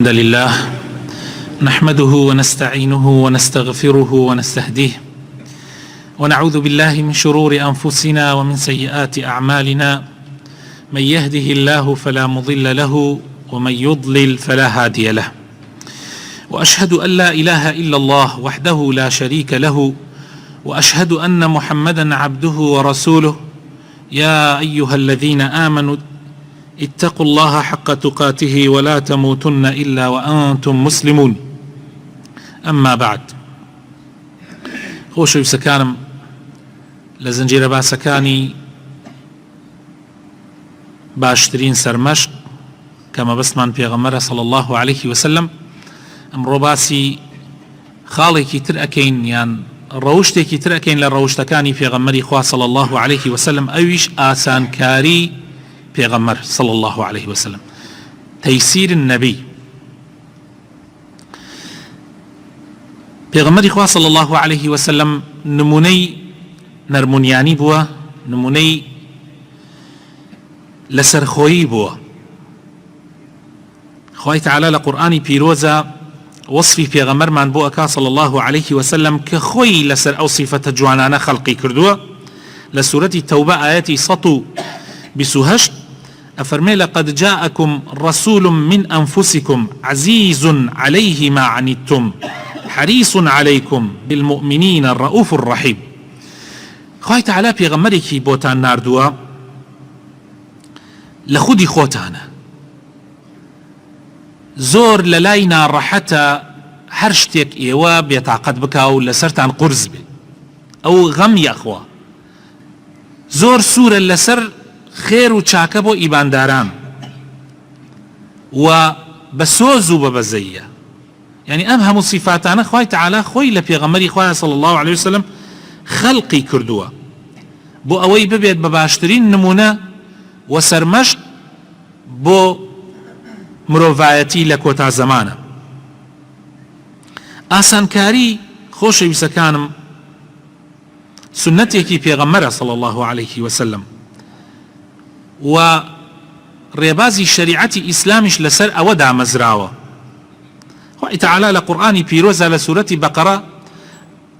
الحمد لله نحمده ونستعينه ونستغفره ونستهديه ونعوذ بالله من شرور أنفسنا ومن سيئات أعمالنا. من يهده الله فلا مضل له ومن يضلل فلا هادي له، وأشهد أن لا إله إلا الله وحده لا شريك له، وأشهد أن محمدا عبده ورسوله. يا أيها الذين آمنوا اتقوا الله حق تقاته ولا تموتن إلا وأنتم مسلمون. أما بعد، خۆشەویستەکانم، لە زنجیرە باسەکانی باشترین سەرمەشق کە مەبەستمان پێغەمبەرە صلی الله عليه وسلم، ئەمڕۆ باسی خاڵێکی تر ئەکەین یان ڕەوشتێکی تر ئەکەین لە ڕەوشتەکانی پێغەمبەری خوا صلی الله عليه وسلم، ئەویش ئاسانکاری پێغەمبەر صلی الله عليه وسلم، تەیسیر النەبی. پێغەمبەری خوا صلی الله عليه وسلم نمونەی نەرمونیانی بووە، نمونەی لەسەرخۆیی بووە. خوای تعالی لە قورئانی پیرۆزە وەصفی پێغەمبەرمان بۆ ئەکا صلی الله عليه وسلم کە خۆی لەسەر ئەو سیفەتە جوانانە خەڵقی کردووە. لە سوورەتی تەوبە ئاەتی 128 أفرمي: لقد جاءكم رسول من أنفسكم عزيز عليه ما عنتم حريص عليكم بالمؤمنين الرؤوف الرحيم. خوای تعالی پێغەمبەرێکی بۆتان ناردووە لە خودی خۆتانە، زۆر لە لای ناڕەحەتە هەر شتێک ئێوە بێتاقەت بکا و لەسەرتان قورس بێ، ئەو غەم یەخوا. زۆر سوورە لەسەر خێر و چاکە بۆ ئیبانداران و بە سۆز و بە بەزەیە. یعنی ئەم هەموو سیفاتانە خوای تعالی خۆی لە پێغەمبەری خوایە صلی الله عليه وسلم خەڵقی کردووە بۆ ئەوەی ببێت بە باشترین نمونە و سەرمەشق بۆ مرۆڤایەتی لە کۆتا زەمانە. ئاسانکاری، خۆشەویستەکانم، سنەتێکی پێغەمبەرە صلی الله عليه وسلم و ڕێبازی شریعەتی ئیسلامیش لەسەر ئەوە دامەزراوە. خوای تعالی لە قورئانی پیرۆزە لە سوورەتی بەقەرە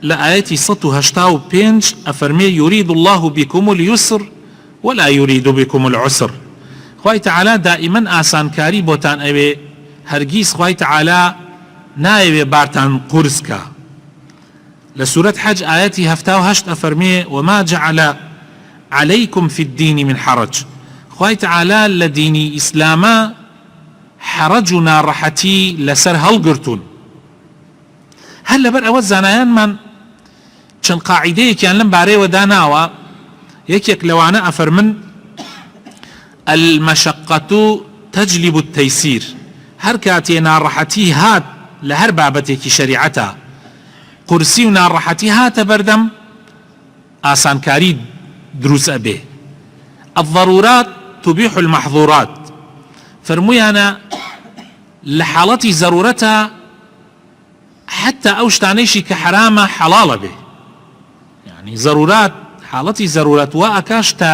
لە ئاەتی 185 ئەفەرمێ: يريد الله بكم اليسر ولا يريد بكم العسر. خوای تعالی دائیمەن ئاسانکاری بۆتان ئەوێ، هەرگیز خوای تعالی نایەوێ بارتان قورس کە. لە سوورەت حەج ئاەتی 78 ئەفەرمێ: وما جعل عليكم في الدين من حرج. خوای تعالی لە دینی ئیسلامە حەرەج و ناڕەحەتی لەسەر هەڵگرتوون. هەر لەبەر ئەوە زانایانمان چەند قاعیدەیەکیان لەم بارەیەوە داناوە. یەکێک لەوانە ئەفەرمن: المەشەقەة تەجلب التەیسیر. هەر کاتێ ناڕەحەتی هات لە هەر بابەتێکی شەریعەتە، قورسی و ناڕەحەتی هاتە بەردەم، ئاسانکاری دروست ئەبێ. الضرورات تبيح المحظورات. فرمویانە لە حاڵەتی زەرورەتە حتى ئەو شتانەیشی کە حرامە حەڵاڵە بێ. یعنی زەرورات، حاڵەتی زەرورەت وا ئەکا شتە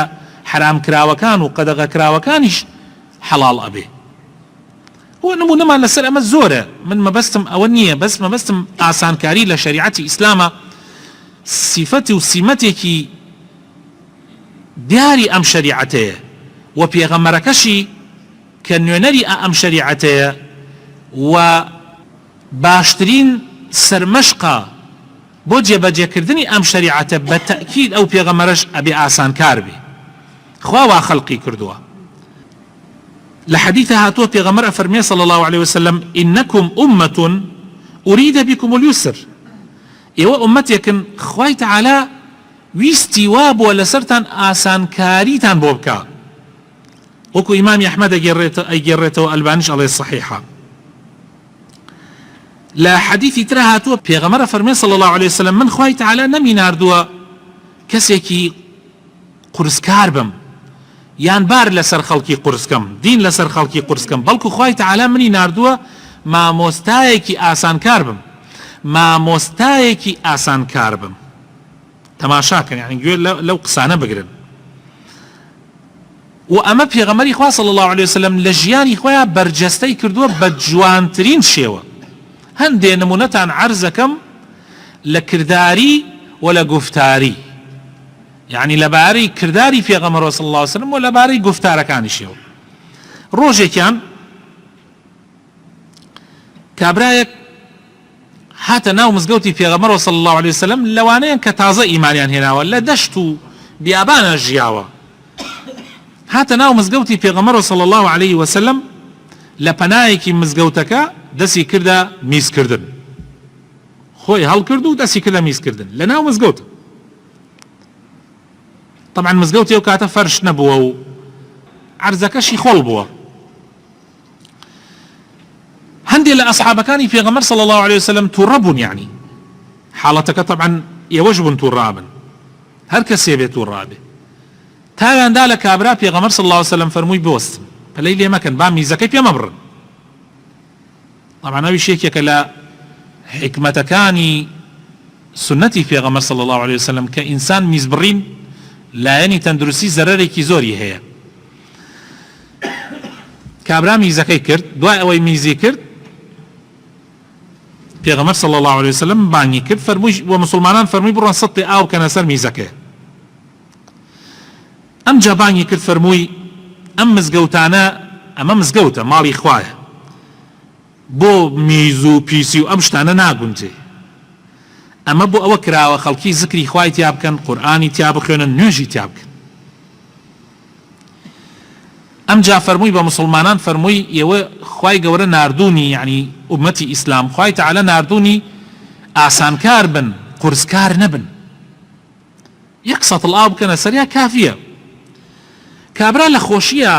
حرام کراوەکان و قەدەغە کراوەکانیش حەڵاڵ ئەبێ. هو نمونەمان لەسەر ئەمە زۆرە، من مەبەستم ئەوە نییە، بەس مەبەستم ئاسانکاری لە شەریعەتی ئیسلامە. سیفەتی و سیمەتێکی دیاری ئەم شەریعەتەیە و پێغەمبەرەکەشی کە نوێنەری ئەم شەریعەتەیە و باشترین سەرمەشقە بۆ جێبەجێکردنی ئەم شەریعەتە. بە تەئکید ئەو پێغەمبەرەش ئەبێ ئاسانکار بێ، خوا وا خەڵقی کردووە. لە حەدیثە هاتووە پێغەمبەر ئەفەرمێ صلی الله عليه وسلم: إنكم أمة أريد بكم اليسر. ئێوە ئومەتێکن خوای تعالی ویستی وا بووە لەسەرتان ئاسانکاریتان بۆ بکە. وەکو ئیمامی ئەحمەد ئەیگێڕێتەوە، ئەلبانیش ئەڵێ صحیحە. لە حەدیثی ترە هاتووە پێغەمبەر فەرمێ صلی الله عليه وسلم: من خوای تعالی نەمی ناردووە کەسێکی قورسکار بم یان بار لەسەر خەڵکی قورسکەم، دین لەسەر خەڵکی قورسکەم، بەڵکو خوای تعالی منی ناردووە مامۆستایەکی ئاسانکار بم، مامۆستایەکی ئاسانکار بم. تەماشاکەن، یعنی گوێ لەو قسانە بگرن. و ئەمە پێغەمبەری خوا صلی الله عليه وسلم لە ژیانی خۆیان بەرجەستەی کردووە بە جوانترین شێوە. هەندێ نمونەتان عەرز دەکەم لە کرداری و لە گفتاری، یعنی لەبارەی کرداری پێغەمبەر صلی الله عليه وسلم و لەبارەی گفتارەکانیشەوە. ڕۆژێکیان کابرایەک هاتە ناو مزگەوتی پێغەمبەر صلی الله عليه وسلم لەوانەیە کە تازە ئیمانیان هێناوە لە دەشت و بیابانە ژیاوە، هاتە ناو مزگەوتی پێغەمبەر صلی الله عليه وسلم لە پەنایەکی مزگەوتەکە دەستی کردە میزکردن، خۆی هەڵکرد و دەستی کردە میزکردن لە ناو مزگەوت. طبعا مزگەوتی ئەو کاتە فەرش نەبووە و عەرزەکەشی خۆڵ بووە. هەندێک لە ئەصحابەکانی پێغەمبەر صلی الله عليه وسلم تووڕە بوون، یعنی حاڵەتەکە طبعا ئێوەش بوون تووڕابن، هەر کەسێ بێت تووڕابێ. تاواندا لە کابرا پێغەمبەر صلی الله عليه وسلم فەرمووی بوەستن، پەلەی لێ مەکەن، با میزەکەی پێ مەبڕن. طبعا ئەویش یەکێکە لە حکمەتەکانی سنەتی پێغەمبەر صلی الله عليه وسلم کە ئینسان میز بڕین لایەنی تەندروستی زەرەرێکی زۆری هەیە. کابرا میزەکەی کرد، دوای ئەوەی میزی کرد پێغەمبەر صلی الله عليه وسلم بانگی کرد، فەرمووی و مسلمانان فەرمووی بڕۆن سەطی ئاو بکەنە سەر میزەکەی. ئەم جا بانگی کرد فەرمووی ئەم مزگەوتانە، ئەمە مزگەوتە ماڵی خوایە، بۆ میز و پیسی و ئەم شتانە ناگونجێ، ئەمە بۆ ئەوە کراوە خەڵکی زکری خوای تیا بکەن، قورئانی تیا بخوێنن، نوێژی تیا بکەن. ئەم جا فەرمووی بە مسلمانان فەرمووی ئێوە خوای گەورە ناردوونی، یعنی ئومەتی ئیسلام خوای تەعالە ناردوونی ئاسانکار بن، قورسکار نەبن، یەک سەتڵ ئاو بکەنە سەریا کافیە. کابرا لە خۆشیە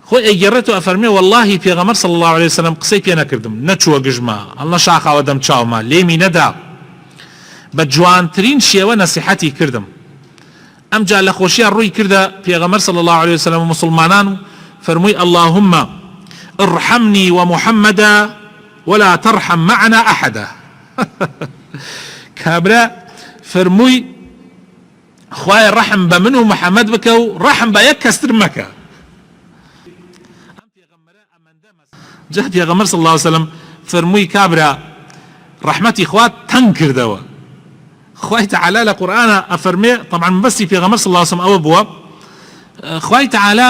خۆی ئەیگەڕێت و ئەفەرمێ واللهی پێغەمبەر صلی الله عليه وسلم قسەی پێ نەکردم، نەچووە گژما، هەڵ نەشاخاوە دەم چاومە، لێمی نەدا، بە جوانترین شێوە نەسیحەتی کردم. ئەم جا لە خۆشیە ڕووی کردە پێغەمبەر صلی الله عليه وسلم و مسلمانان و فەرمووی اللهم ارحمني ومحمدا ولا ترحم معنا أحدا. کابرا فەرمووی خوای ڕەحم بە من و محەممەد بکە و ڕەحم بە یەک کەستر مەکە. جا پێغەمبەر صلی الله عليه وسلم فەرمووی کابرا ڕەحمەتی خوا تەنگ کردەوە. خوای تەعالە لە قورئانە ئەفەرمێ، طبعا بەستی پێغەمبەر صلی الله عليه وسلم ئەوە بووە، خوای تەعالە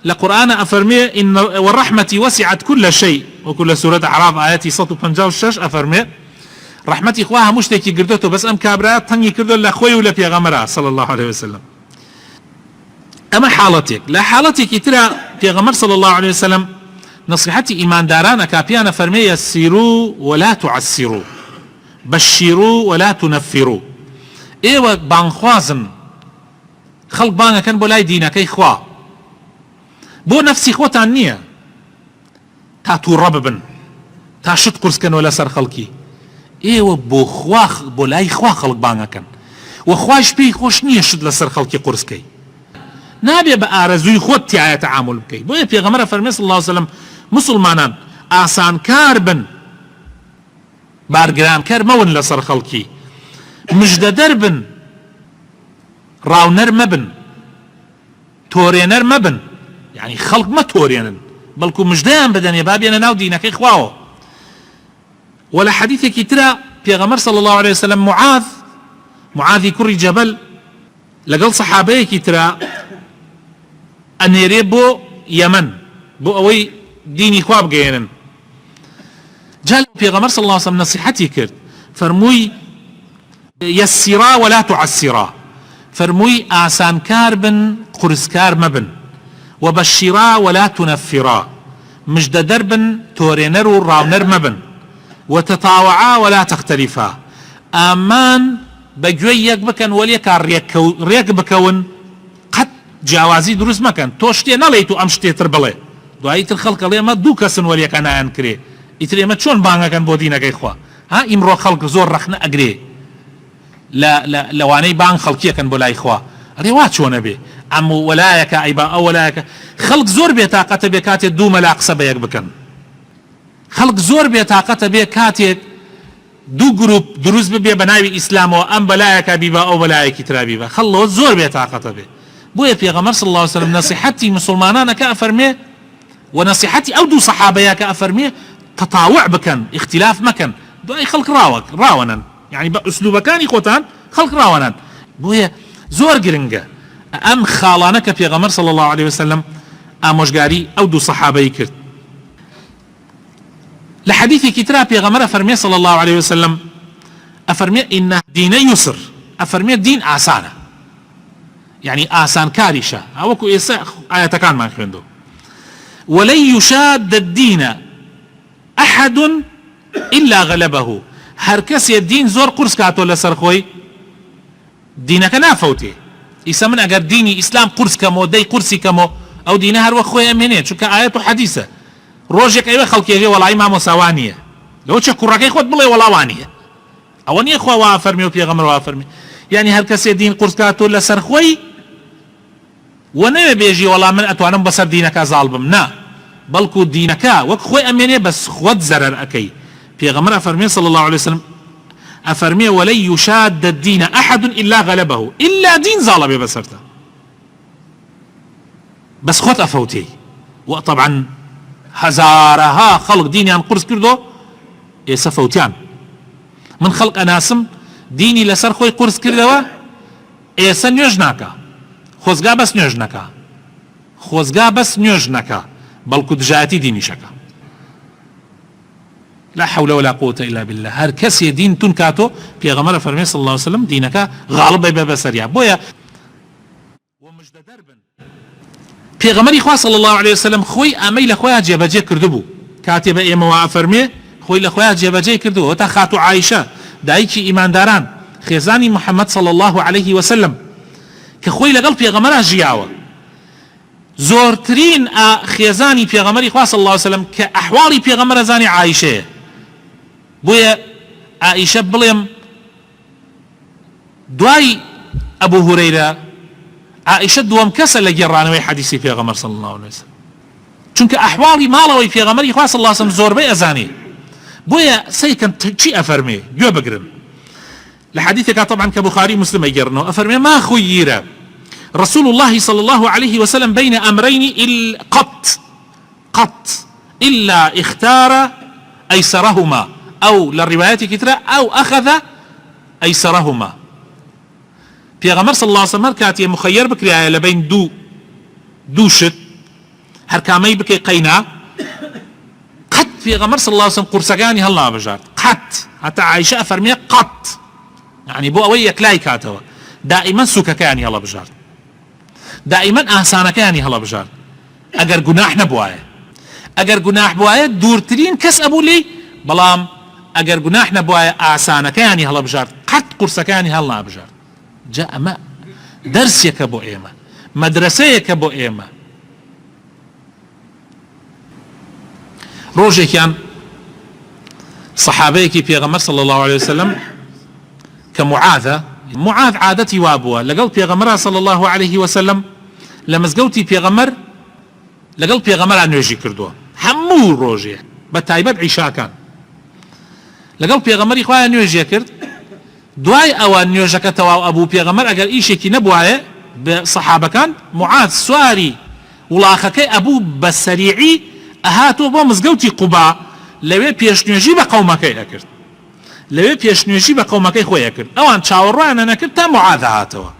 لە قورئانە ئەفەرمێ إن ورحمتي وسعت كل شيء، وكل سورة أعراف آياتي 156 ئەفەرمێ ڕەحمەتی خوا هەموو شتێکی گردوتەوە، بەس ئەم کابرا تەنگی کردو لە خۆی و لە پێغەمبەرە صلی الله عليه وسلم. ئەمە حاڵەتێک. لە حاڵەتێکی ترە پێغەمبەر صلی الله عليه وسلم نصيحتي ئیمانداران ئەکا پێیان ئەفەرمێ يسروا ولا تعسروا، بشروا ولا تنفروا. ئێوە بانخوازن، خەڵک بانگەکەن بۆ لای دینەکەی خوا، بۆ نەفسی خۆتان نییە تا تووڕە ببن، تا شت قورسکەنەوە لەسەر خەڵکی. ئێوە بۆ خوا، بۆ لای خوا خەڵک بانگەکەن، و خوایش پێی خۆش نییە شت لەسەر خەڵکی قورسکەی، نابێ بە ئارەزووی خۆت تایە تەعامل بکەیت. بۆیە پێغەمبەر فەرمێ صلی الله عليه وسلم مسلمانان ئاسانکار بن، بارگرانکەر مەون لەسەر خەڵکی، مژدەدەر بن، ڕاونەر مەبن، تۆرێنەر مەبن، یعنی خەڵک مەتۆرێنن، بەڵکو مژدەیان بدەنێ با بێنە ناو دینەکەی خواوە. ولا حديثك ترى پێغەمبەر صلى الله عليه وسلم معاذی کوڕی جەبەل لەگەڵ سەحابەیەکی ترا ئەنێرێ بۆ یەمەن بۆ ئەوەی دینی خوا بگەێنن. جا پێغەمبەر صلى الله عليه وسلم نصيحەتی کرد، فەرمووی يسرا ولا تعسرا، فەرمووی ئاسانکار بن، قورسکار مەبن، وبشرا ولا تنفرا، مژدەدەر بن، تۆرێنەر و ڕاونەر مەبن، وتطاوعا ولا تختلفا، ئامان بەگوێی یەک بکەن وەلێکا ڕێک بکەون، قەت جیاوازی دروست مەکەن. تۆ شتێ نەڵێیت و ئەم شتێتر بڵێ، دواییتر خەڵک ئەڵێ ئەمە دوو کەسن وەلێکە نایان کرێ، ئیتر ئێمە چۆن بانگەکەن بۆ دینەکەی خوا؟ ها ئیمڕۆ خەڵک زۆر ڕەخنە ئەگرێ لەوانەی بانگ خەڵکیەکەن بۆ لای خوا، ڕێوا چۆنە بێ، ئەم وەلایەکە ئەیبا ئەو وەلایەکە. خەڵک زۆر بێتاقەتە بێ کاتێک دوو مەلا قسە بە یەک بکەن، خەڵک زۆر بێتاقەتە بێ کاتێک دوو گروپ دروست ببێ بە ناوی ئیسلامەوە، ئەم بەلایەکە بیبا ئەو بەلایەکی ترا بیبا، خەڵەوە زۆر بێتاقەتە بێ. بۆیە پێغەمبەر صلی الله عليه وسلم نصيحتي مسلمانانەکە ئەفەرمێ و نصيحتي ئەو دوو سەحابەیەکە ئەفەرمێ تەتاوع بکەن، اختلاف مەکەن، دوای خەڵک ڕاوەنن، یعنی بە ئوسلوبەکانی خۆتان خەڵک ڕاوەنن. بۆیە زۆر گرنگە ئەم خاڵانە کە پێغەمبەر صلی الله عليه وسلم ئامۆژگاری ئەو دوو سەحابەی کرد. لە حەدیثێکی ترا پێغەمبەر ئەفەرمێ صلی الله عليه وسلم ئەفەرمێ ئینە دینە یوسر، ئەفەرمێ دین ئاسانە، يعني آسان كارشة أوكو إيسا آية كان ما خويندو ولن يشاد الدين أحد إلا غلبه. هر كسي الدين زور قرص كاتو لسر خوي دينك نافوتي إيسا من أجر ديني إسلام قرص كمو دي قرصي كمو أو دينها هر وخوي أمينيت شو كآية حديثة روجك أيوة خلقي يجي ولا إمام سوانية لو تشكر ركي خود بلي ولا وانية أوني أخوة وافرمي وبيغمر وافرمي يعني هر كسي الدين قرص كاتو لسر خوي ونەوێ بێژی وەڵام من ئەتوانم بەسەر دینەکە زاڵ بم، نا بەڵکو دینەکە وەک خۆی ئەمێنێ بەس خۆت زەرەر ئەکەی. پێغەمبەر ئەفەرمێ صلی الله عليه وسلم ئەفەرمێ وەلەن یوشاد الدین ئەحد إلا غلبه، إلا دین زاڵە بێ بەسەرتە بەس خۆت ئەفەوتێ. وطبعا هەزارەها خەڵک دینیان قورس کردو ئێستا فەوتیان. من خەڵک ئەناسم دینی لەسەر خۆی قورس کردەوە ئێستا نوێژ ناکە، خۆزگا بەس نوێژ نەکە، خۆزگا بەس نوێژ نەکە، بەڵکو دژایەتی دینیشەکە. لا حول ولا قوة إلا بالله. هر کەسێ دین تون کاتۆ پێغەمبەر فەرمێ صلی الله عليه وسلم دینەکە غاڵب بێ بەسەریا. بۆیە ومژدە دەربن پێغەمبەری خوا صلی الله عليه وسلم خۆی ئەمەی لە خۆیان جێبەجێ کردبوو کاتێ بە ئێمەوە ئەفەرمێ خۆی لە خۆیان جێبەجێ کردووە. تا خاتو عایشە دایکی ئیمانداران خێزانی محەممەد صلی الله عليه وسلم کە خۆی لەگەڵ پێغەمبەرا ژیاوە، زۆرترین خێزانی پێغەمبەری خوا صلی الله عليه وسلم کە ئەحواڵی پێغەمبەر زانی عایشەیە. بۆیە عایشە بڵێم دوای ئەبوو هورەیرە عایشە دووەم کەسە لە گێڕانەوەی حەدیثی پێغەمبەر صلی الله عليه وسلم، چونکە ئەحواڵی ماڵەوەی پێغەمبەری خوا صلی الله عليه وسلم زۆربەی ئەزانێ. بۆیە سەیکەن چی ئەفەرمێ گوێ بگرن. لحديثك طبعا كبخاري مسلم يجرنه أفرمي ما خير رسول الله صلى الله عليه وسلم بين أمرين قط إلا اختار أيسرهما أو للروايات كتيرة أو أخذ أيسرهما. پیغمبر صلى الله عليه وسلم كاتي مخير بكري لبين دوشت هر كامي بكي قينا قط پیغمبر صلى الله عليه وسلم قرصقاني هلا بجارت قط حتى عائشة أفرمي قط يعني بو أوي يكلاي كاتوا دائما سوكا كاني هلا بجار، دائما آسانا كاني هلا بجار. أجر جناح نبوايا، أجر جناح بوايا دورترين كس أبو لي بلام أجر جناح نبوايا آسانا كاني هلا بجار قد قرص كاني هلا بجار. جاء ما درس يكبو إيما مدرسة يكبو إيما. روجي كان صحابيكي بيغمر صلى الله عليه وسلم كمعاذ عادتي وابوها لقل بيغمرها صلى الله عليه وسلم لمزقوتي بيغمر لقل بيغمر عن يجي كردوها همو روجي بتايبت عشاء كان لقل بيغمر إخوة أن يجي كرد دواي أوان يجكتوا أبو بيغمر أقل إيشي كي نبوها بصحابة كان معاذ سواري ولاخكي أبو بسريعي أهاتو بو مزقوتي قباء لوي بيشنيجي بقومكي أكرد لوي بيشنيجي بقومكي خويا كرد أوان تشاوروا أنا كرد تا معاذ هاتوا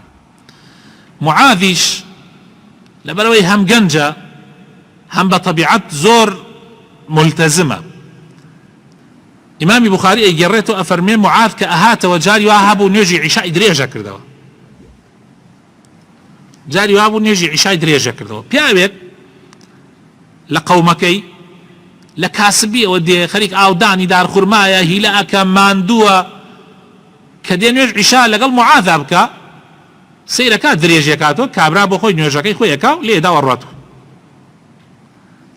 معاذيش لبروي هم جنجة هم بطبيعة زور ملتزمة. إمام بخاري يجريته أفرمي معاذ كأهات وجاري وهابو نيجي عشاء دريجة كردوا جاري وهابو نيجي عشاء دريجة كردوا بيابك لقومكي لكاسبية ودي خليك آوداني دار خرمايا هلاك ماندوة كدين نيجي عشاء لقل معاذ أبكا سيركا دريجة كاتو كابرا بخوي نيجي خويا كاو ليه دورته.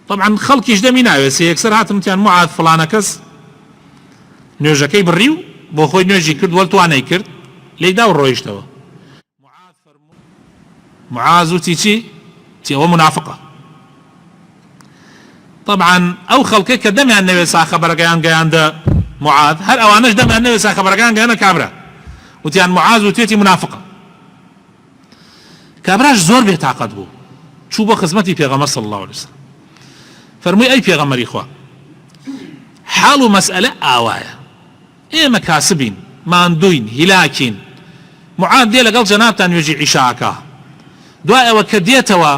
طبعا خلق يجدمي ناوي يكسر هاتم تيان معاذ فلانا كس نيوجاكي بريو بو خوي نيوجي كرد ولتواني كرد لي داور رويشتوا معاذ تيجي هو منافقة. طبعا او خلقك كدمي عن النبي صلى الله عليه وسلم ده معاذ هل اوانش دمي عن النبي صلى الله عليه وسلم كابرا وتيان معاذ وتيتي منافقة کابراش زۆر بێتاقەت بوو چوو بۆ خزمەتی پێغەمبەر صلی الله عليه وسلم فەرمووی ئەی پێغەمبەری خوا حاڵ و مەسئلە ئاوایە ئێمە کاسبین ماندووین هیلاکین معاد دێ لەگەڵ جەنابتان نوێژی عیشاکە دوای ئەوە کە دێتەوە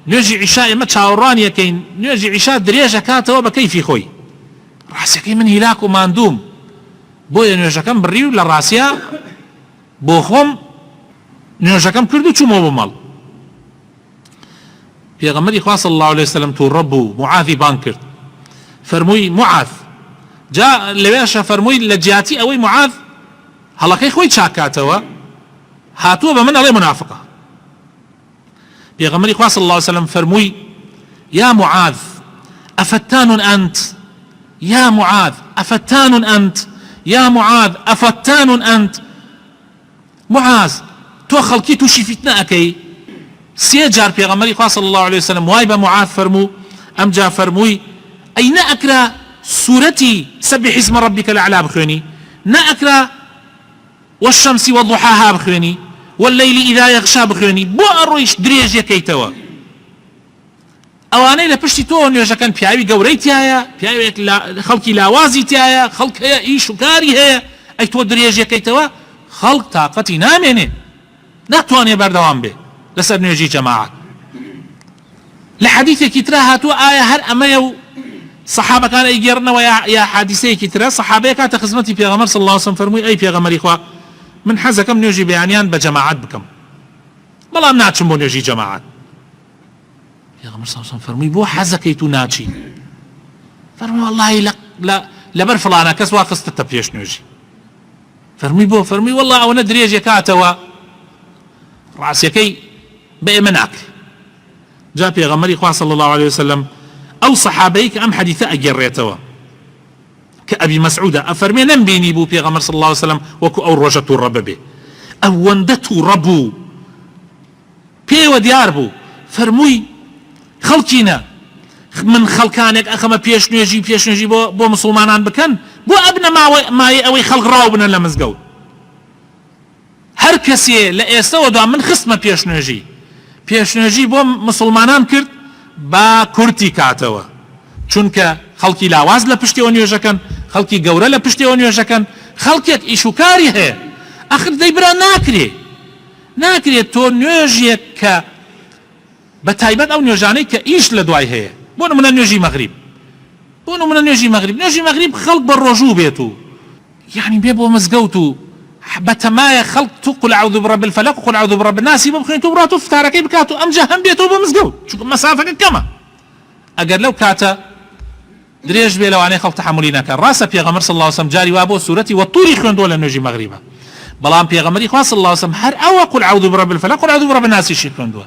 نوێژی عیشا ئێمە چاوەڕوان یەکەین نوێژی عیشا درێژە کاتەوە بە کەیفی خۆی ڕاستیەکەی من هیلاک و ماندووم بۆیە نوێژەکەم بڕی و لە ڕاستیە بۆ خۆم نوێژەکەم کرد و چوومەوە بۆ ماڵ پێغەمبەری خوا صلی الله عليه وسلم تووڕە بوو معاذی بان کرد فەرمووی معاذ جا لەوێشە فەرمووی لە جیاتی ئەوەی معاذ هەڵەکەی خۆی چاکاتەوە هاتووە بە من ئەڵێ منافقە پێغەمبەری خوا صلی الله عليه وسلم فەرمووی یا معاذ ئەفتان ئەنت یا معاذ ئەفتان ئەنت یا معاذ ئەفتان ئەنت معاذ تۆ خەڵکی تووشی فتنە ئەکەی سێ جار پێغەمبەری خوا صلی الله عليه وسلم وای بە معاذ فەرموو ئەمجا فەرمووی ئەی نەئەکرا سورەتی سبح اسم ربك الأعلى بخوێنی نەئەکرا والشمس وضحاها بخوێنی والليل إذا يغشى بخوێنی بۆ ئەڕۆیش درێژ یەکەیتەوە ئەوانەی لە پشتی تۆ نوێژەکەن پیاوی گەورەی تایە پیاوێک خەڵکی لاوازی تایە خەڵک هەیە ئیش و کاری هەیە ئەی تۆ درێژ یەکەیتەوە خەڵک تاقەتی نامێنێ ناتوانێ بەردەوام بێ لەسەر نوێژی جەماعەت لە حەدیثێکی ترا هاتووە ئایا هەر ئەمەیە و سەحابەکان ئەیگێڕنەوە یا حادیسەیەکی ترە سەحابەیە کاتە خزمەتی پێغەمبەر صلی الله عليه وسلم فەرمووی ئەی پێغەمبەری خوا من حەزەکەم نوێژی بەیانیان بە جەماعەت بکەم بەڵام ناچم بۆ نوێژی جەماعەت پێغەمبەر صلی الله عليه وسلم فەرمووی بۆ حەزەکەیت و ناچی فەرمووی وەڵڵاهی لەبەر فڵانە کەس وا خستتە پێش نوێژی فەرمووی بۆ فەرمووی وەڵڵا ئەوەنە درێژ کاتەوە ڕاستیەکەی بە ئێمە ناکرێ جا پێغەمبەری خوا صلی الله عليه وسلم ئەو سەحابەی کە ئەم حەدیثە ئەگێڕێتەوە کە ئەبی مەسعودە ئەفەرمێ نەمبینی بوو پێغەمبەر صلی الله عليه وسلم وەکو ئەو ڕۆژە تووڕە ببێ ئەوەندە تووڕە بوو پێوە دیار بوو فەرمووی خەڵکینە من خەڵکانێک ئەخەمە پێش نوێژی بۆ مسلمانان بکەن بۆ ئەبنە مایە ئەوەی خەڵک ڕاو بنە لە مزگەوت هەر کەسێ لە ئێستەوە دا من خستمە پێشنوێژی بۆ مسلمانان کرد با کورتی کاتەوە چونکە خەڵکی لاواز لە پشتیەوە نوێژەکەن خەڵکی گەورە لە پشتیەوە نوێژەکەن خەڵکێک ئیشوکاری هەیە ئەخر دەیبرا ناکرێت تۆ نوێژێک کە بە تایبەت ئەو نوێژانەی کە ئیش لە دوای هەیە بۆ نمونە نوێژی مەغریب خەڵک بە ڕۆژوو بێت و یعنی بێ بۆ مزگەوت و بەتەمایە خەڵک تو قل أعوذ برب الفلق وقل أعوذ برب الناس بخوێنیت و بڕات و فتارەکەی بکات و ئەمجا هەم بێتەوە بۆ مزگەوت چونکە مەسافەکە کەمە ئەگەر لەو کاتە درێژ بێ لەوانەیە خەڵک تەحەمولی ناکات ڕاستە پێغەمبەر صلی الله عليه وسلم جاری وا بۆ سوورەتی وەتووری خوێندووە لە نوێژی مەغریبە بەڵام پێغەمبەری خوا صلی الله عليه وسلم هەر ئەوە قل أعوذ برب الفلق وقل أعوذ برب الناس شی خوێندووە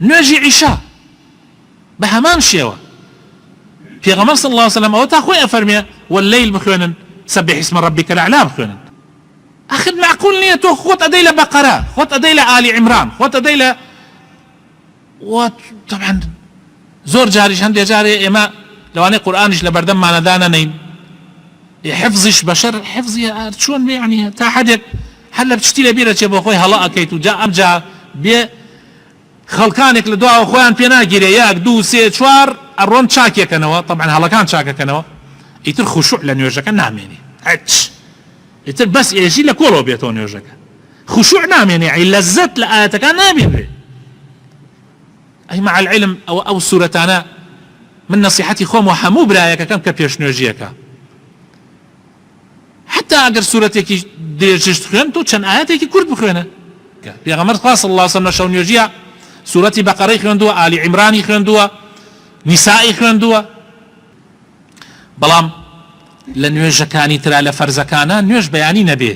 نوێژی عیشا بە هەمان شێوە پێغەمبەر صلی الله عليه وسلم ئەوە تا خۆی ئەفەرمێ والليل بخوێنن سبح اسم ربك الأعلى بخوێنن أخذ معقول نية تو خط أدي بقرة خط أدي آل عمران خط أدي وطبعا زور جاريش هندي جاري إما لو أنا قرآنش لبردم معنا دانا نيم حفظش بشر حفظي شون يعني تا حدك هلا بتشتري بيرة شبه أخوي هلا أكيد وجاء أمجا بي خلقانك لدعاء أخوان بينا جري ياك دو سي شوار الرون شاكي كنوا طبعا هلا كان شاكي كنوا يتر خشوع لنيوجا كان ناميني عتش يتر بس يجي لكولو بيتون يوجك خشوع نامين يعني لذت لآياتك نامين أي مع العلم أو سورتانا من نصيحتي خوم وحمو برايك كم كبيش نوجيك حتى أجر سورتك ديرجش تخوين تو كان آياتك كرد بخوينه بيغمر خاص الله صلى الله عليه وسلم يوجيا سورة بقرة خويندوا آل عمران خويندوا نساء خويندوا بلام لنوێژەکانی ترا لە فەرزەکانە نوێژ بەیانی نەبێ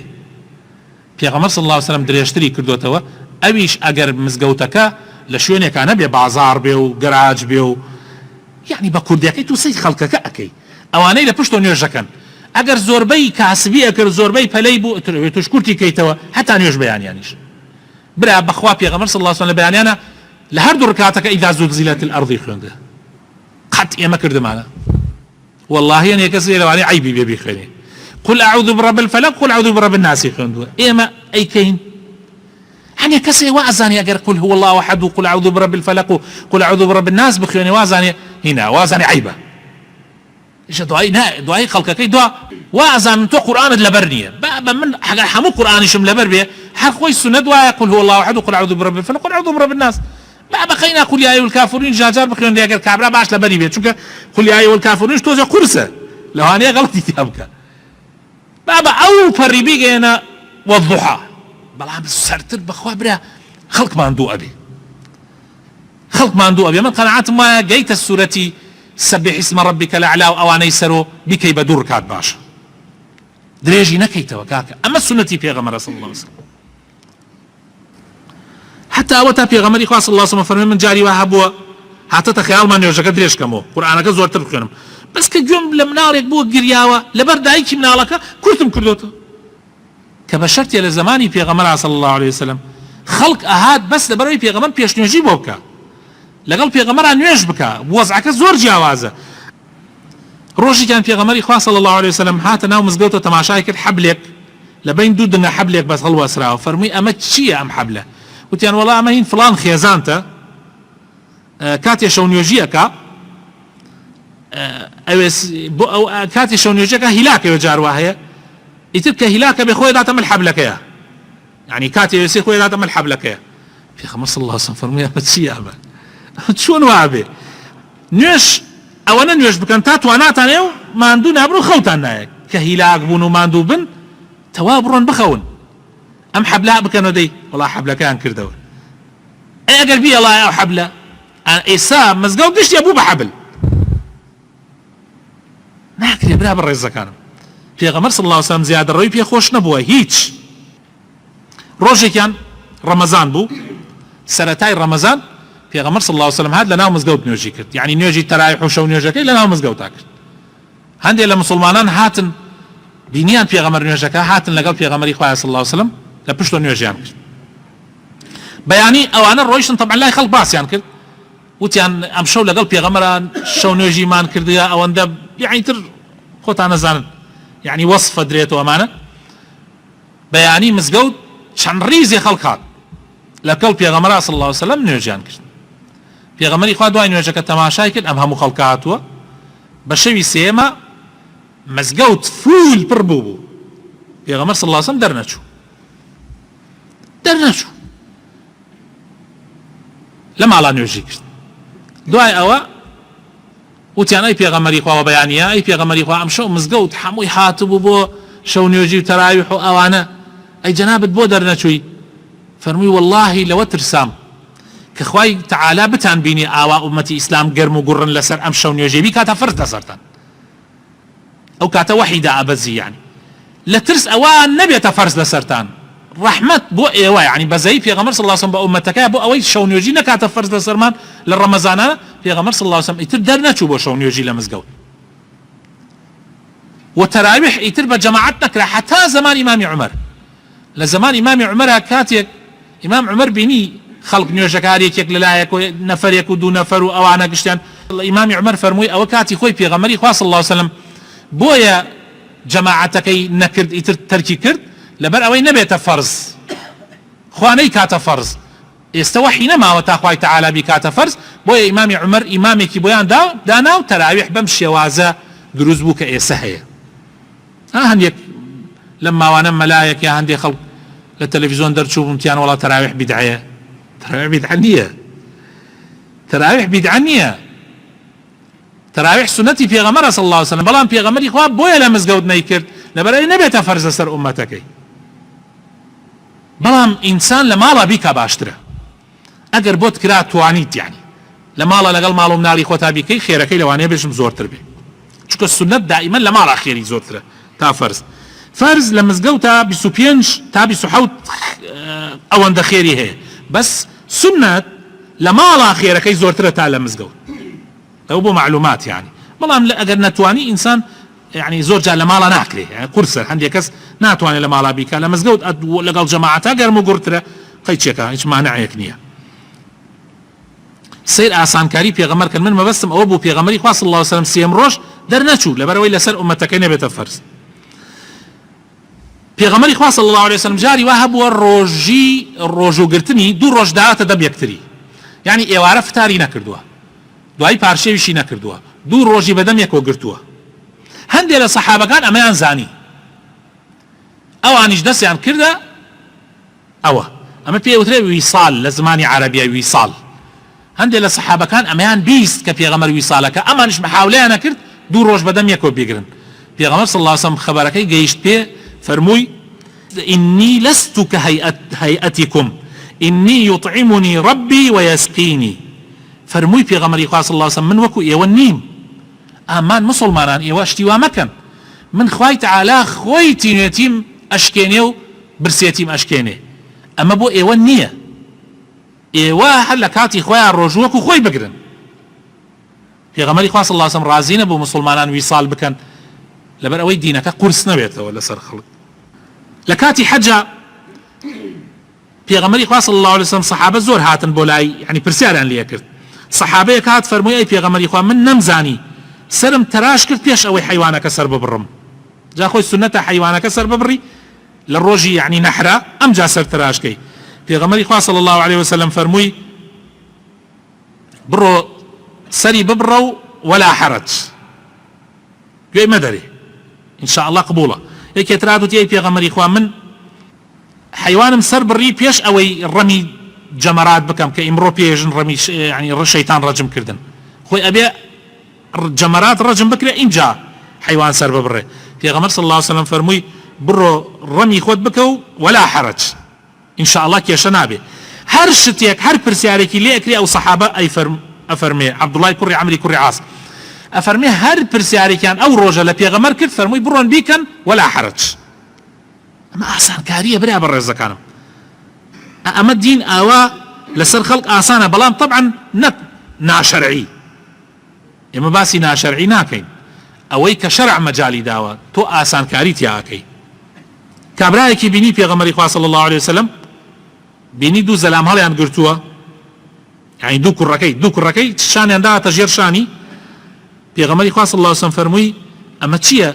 پێغەمبەر صلی الله عليه وسلم درێژتری کردوتەوە ئەویش ئەگەر مزگەوتەکە لە شوێنێکە نەبێ بازار بێ و گەراج بێ و یعنی بە کوردیەکەی تو سەی خەڵکەکە ئەکەی ئەوانەی لە پشتۆ نوێژەکەن ئەگەر زۆربەی کاسبی ئەکرد زۆربەی پەلەی بوو توش کورتی کەیتەوە هەتا نوێژ بەیانیانیش برا بەخوا پێغەمبەر صلی الله عليه وسلم لە بەیانیانە لە هەردوو ڕکاتەکە ئیذا زولزلت الأرض خوێندە قەت ئێمە کردمانە والله أنا كسر لواني عيبي بيبي خيري قل أعوذ برب الفلق قل أعوذ برب الناس خوندوا إما أي كين يعني كسي وازاني اگر قل هو الله احد وقل اعوذ برب الفلق وقل اعوذ برب الناس بخيوني وازاني هنا وازاني عيبه ايش دعاء خلقك دعاء وازان تو قران لبرنيه بابا من حمو قران شم لبربيه حق خوي السنه دعاء قل هو الله احد وقل اعوذ برب الفلق وقل اعوذ برب الناس بابا خينا قل يا ايها الكافرون جاجار بخيوني اگر كعبره باش لبري بيه چونك قل يا ايها الكافرون توجه قرصه لو اني غلطي تابك بابا او فريبينا والضحى بلام سرتر بخوا برا خلق ما عنده ابي خلق ما عنده ابي من قناعات ما جيت السوره سبح اسم ربك الاعلى او انا يسرو بكي بدور كات باش دريجي نكيت وكاك اما السنه في غمر صلى الله عليه وسلم حتى اوتا في غمر خاص الله صلى الله عليه وسلم من جاري وهبوا حتى تخيل ما نيوجك دريش كمو قرانك زور تركنم بس كجوم لمنارك بو غرياوه لبرداي كي منالك كنتم كردوته كبشرتي لزماني في غمر صلى الله عليه وسلم خلق اهاد بس لبروي في غمر بيش نجيب بك لقل في غمر نيش بك وضعك زور جوازه روشي كان في غمر خاص صلى الله عليه وسلم هات ناو مزقوته تماشايك حبلك لبين دودنا حبلك بس خلوا اسرع فرمي امت شيء ام حبله قلت يعني والله ما هين فلان خيزانته كاتي شونيوجيك او كاتي شونيوجيك هلاك يجار وهي يتبكى هلاك بخوي ذات من حبلك يا يعني كاتي يسي خوي ذات من حبلك يا في خمس الله صلى الله عليه وسلم شون وابي نيش اولا نيش بكن تاتو انا تانيو ما عندو نابرو خوتان كهلاك بونو ما عندو بن توابرون بخون ام حبلها بكنو دي والله حبلك كان كردو اي قلبي الله يا حبله ايسا مزقو دش يا ابو بحبل ناكل برا بالرزه كانوا في غمر صلى الله عليه وسلم زيادة الروي في خوش نبوه هيتش روجي كان رمضان بو سنتاي رمضان في غمر صلى الله عليه وسلم هذا لناو مزقوت نيوجي كرت يعني نيوجي ترايح وشو نيوجي كي لناو مزقوت اكرت هندي لمسلمانان هاتن بنيان في غمر نيوجي كا هاتن لقل في غمر اخوة صلى الله عليه وسلم لبشتو نيوجي كرت بياني او انا رويشن طبعا لا يخلق باس يعني كرت وتيان امشو لقل في غمر شو نيوجي مان كرت او اندب يعني تر خوت انا زانن يعني وصف دريته امانه بياني مزقود شان ريزي خلقات لكل بيغمر صلى الله عليه وسلم نيوجان كرت بيغمر اخوان دوای نوێژەکە تەماشای کرد ئەم هەموو خەڵکاتوە بە شەوی سێمە مەزگەوت فول پڕ بوو پێغەمبەر صلی الله علیه وسلم دەرنەچوو لە ماڵا نوێژی کرد دوای ئەوە وتیان ئەی پێغەمبەری خوا بەیانیە ئەی پێغەمبەری خوا ئەم شەو مزگەوت هەمووی هاتبوو بۆ شەو نوێژی و تەراویح و ئەوانە ئەی جەنابەت بۆ دەرنەچووی فەرمووی واللهی لەوە ترسام کە خوای تعالی بتان بینی ئاوا ئومەتی ئیسلام گەرم و گوڕن لەسەر ئەم شەو نوێژێبی کاتە فرز دەسەرتان ئەو کاتە وەحی دائەبەزی یعنی لە ترس ئەوە نەبێتە فەرز لەسەرتان رحمت بۆ ئێوە یعنی بەزەی پێغەمبەر صلی الله علیه و سلم بە ئومەتەکە بۆ ئەوەی شەو نوێژی نەکاتە فەرز لەسەرمان لە ڕەمەزانە پێغەمبەر صلی الله علیه و سلم ئیتر دەرنەچوو بۆ شەو نوێژی لە مزگەوت وتراویح ئیتر بە جەماعەت نەکرا حتا زمان ئیمامی عومەر لە زمان ئیمامی عومەر کاتێک ئیمام عومەر بینی خەڵک نوێژەکارێکێک لەلایەک و نەفەرێک و دوو نەفەر و ئەوانە گشتیان ئیمامی عومەر فەرمووی ئەوە کاتی خۆی پێغەمبەری خوا صلی الله علیه و سلم بۆیە جەماعەتەکەی نەکرد ئیتر تەرکی کرد لەبەر ئەوەی نەبێتە فەرز خوا نەیکاتە فەرز ئێستا وەحی نەماوە تا خوای تەعالی بیکاتە فەرز بۆیە ئیمامی عومەر ئیمامێکی بۆیان دانا و تەراویح بەم شێوازە دروست بوو کە ئێستا هەیە هەندێک لەم ماوانە مەلایەک یا هەندێک خەڵک لە تەلەڤیزۆن دەرچوو بوومتیان وەڵا تەراویح بیدعەیە تراویح بدعة نییە تراویح بدعة نییە تراویح سنەتی پێغەمبەرە صلی الله علیه و سلم بەڵام پێغەمبەری خوا بۆیە لە مزگەوت نەیکرد لەبەرەوەی نەبێتە فەرزە سەر ئومەتەکەی بەڵام ئینسان لە ماڵا بیکە باشترە ئەگەر بۆت کرا توانیت یعنی لە ماڵە لەگەڵ ماڵ و مناڵی خۆتا بیکەی خێرەکەی لەوانەیە بێژم زۆرتر بێ چونکە سنەت دائیمەن لە ماڵا خێری زۆرترە تا فەرز فەرز لە مزگەوتە 25 تا 27 ئەوەندە خێری هەیە بس سنة لمالا خيركي زورترة تعالى مزقود أو بو معلومات يعني بلام أجر نتواني إنسان يعني زور جا لمالا ناكله يعني قرصة عندي كس ناتواني لمالا بيكا لمزقود لقال جماعة أجر مو قرترة قيتشكا إيش معنى عيكنية سير آسان كاري بيغمر كان من ما بسم أو بو بيغمري خاص الله وسلم سيم روش در نشو لبروي لسر أمتك نبي تفرز پێغەمبەری خوا صلی الله عليه وسلم جاری وا هەبووە ڕۆژوگرتنی دوو ڕۆژ داهاتە دەم یەکتری، یعنی ئێوارە فتاری نەکردووە، دوای پارشێویشی نەکردووە، دوو ڕۆژی بەدەم یەکۆ گرتووە. هەندێک لە سەحابەکان ئەمەیان زانی، ئەوانیش دەستیان کردە ئەمە پێوترێ ویسال لە زمانی عەرەبیە، ویسال. هەندێک لە سەحابەکان ئەمەیان بیست کە پێغەمبەر ویسالەکە، ئەمانش محاولەیان نەکرد دوو ڕۆژ بەدەم یەکۆ بگرن. پێغەمبەر صلی الله عليه وسلم خەبەرەکەی گەیشت پێ، فەرمووی إني لست كهيئتكم إني يطعمني ربي ويسقيني. فەرمووی پێغەمبەری خوا صلی الله عليه وسلم من وەکو ئێوە نیم، ئامان مسلمانان ئێوە شتی وا مەکەن، من خوای تەعالا خۆی تینوێتیم ئەشکێنێ و برسێتیم ئەشکێنێ، ئەمە بۆ ئێوە نییە، ئێوە هەر لە کاتی خۆیان ڕۆژوەکو خۆی بگرن. پێغەمبەری خوا صلی الله عليه وسلم ڕازی نەبوو مسلمانان ویسال بکەن لەبەر ئەوەی دینەکە قورس نەبێتەوە لەسەر خەڵک. لە کاتی حەجە پێغەمبەری خوا صلی الله عليه وسلم سەحابە زۆر هاتن بۆ لای، یعنی پرسیاریان لێ کرد. سەحابەیەک هات فەرمووی ئەی پێغەمبەری خوا من نەمزانی، سرم تەراش کرد پێش ئەوەی حەیوانەکە سەر ببڕم. جا خۆی سنەتە حەیوانەکە سەر ببڕی لە ڕۆژی یعنی نەحرا، ئەمجا سەر تەراشکەی. پێغەمبەری خوا صلی الله عليه وسلم فەرمووی بڕۆ سەری ببڕە و ولا حەرەج، گوێی مەدەرێ إن شاء الله قبوڵە. یەکێترا وتی ئەی پێغەمبەری خوا من حەیوانم سەر بڕی پێش ئەوەی ڕەمی جەمەرات بکەم کە ئیمڕۆ پێژن ڕەمی یعنی شەیتان ڕەجم کردن، خۆی ئەبێ جەمەرات ڕەجم بکرێ اینجا حەیوان سەر ببڕێ. پێغەمبەر صلی الله عليه وسلم فەرمووی بڕۆ ڕەمی خۆت بکە و ولا حەرەج، إن شاء الله کێشە نابێ. هەر شتێک هەر پرسیارێکی لێ ئەکرێ ئەو سەحابە ئەفەرمێ، عەبدوڵای کوڕی عەمری کوڕی عاص ئەفەرمێ هەر پرسیارێکیان ئەو ڕۆژە لە پێغەمبەر کرد فەرمووی بڕۆن بیکەن ولا حەرەج. ئەمە ئاسانکاریە برا بەڕێزەکانم، ئەمە دین ئاوا لەسەر خەڵک ئاسانە، بەڵام طبعا نەک ناشەرعی. ئێمە باسی ناشەرعی ناکەین، ئەوەی کە شەرع مەجالی داوە تۆ ئاسانکاری تیاکەی. کابرایەکی بینی پێغەمبەری خوا صلی الله عليه وسلم بینی دوو زەلام هەڵیان گرتووە، یعنی دوو کوڕەکەی شانیان داهاتە ژێر شانی. پێغەمبەری خوا صلی الله عليه وسلم فەرمووی ئەمە چییە؟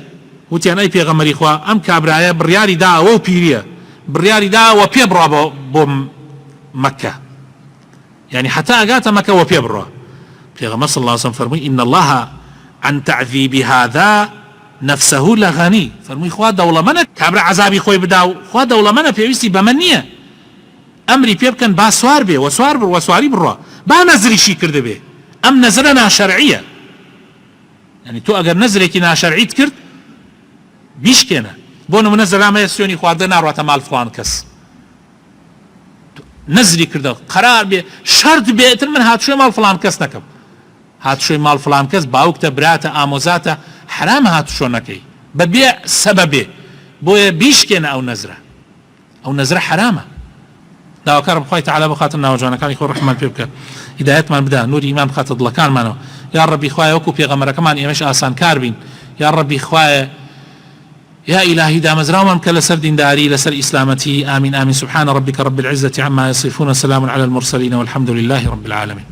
وتیان ئەی پێغەمبەری خوا ئەم کابرایە بڕیاری داوە و پیریە، بڕیاری داوە پێ بڕا بۆ مەکە، یعنی حتا ئەگاتە مەکە وە پێ بڕوا. پێغەمبەر صلی الله عليه وسلم فەرمووی إن الله عن تعذيب هذا نفسه لغني. فەرمووی خوا دەوڵەمەنە کابرا عەزابی خۆی بدا و خوا دەوڵەمەنە پێویستی بەمە نییە، ئەمری پێ بکەن با سوار بێ و سوار بڕ و سواری بڕوا، با نەزریشی کرد بێ. ئەم نەزرە ناشەرعیە، یعنی تۆ ئەگەر نەزرێکی ناشەرعیت کرد بیشکێنە. بۆ نمونە زەلامەیە سوێنی خواردە ناڕاتە ماڵ فڵان کەس، نەزری کردە قەرار بێ شەرت بێتر من هاتوشوێ ماڵ فڵان کەس نەکەم، هاتوشوێ ماڵ فڵان کەس باوکتە براتە ئامۆزاتە، حرام هاتوشۆ نەکەی بەبێ سەبەبێ، بۆیە بیشکێنە ئەو نەزرە حرامە. داواکارم بخوای تەعالا بخاتن ناوجوانەکانی خۆ ڕەحمان پێ بکە، هیدایەتمان بدا، نوری ئیمان بخاتە دڵەکانمانەوە. یا ڕەبی خوایە وەکو پێغەمبەرەکەمان ئێمەش ئاسانکار بین، یا ڕەبی خوایە يا إلهي دامزراومان كلا سر دينداري لسر إسلامتي. آمين آمين. سبحان ربك رب العزة عما يصفون، سلام على المرسلين والحمد لله رب العالمين.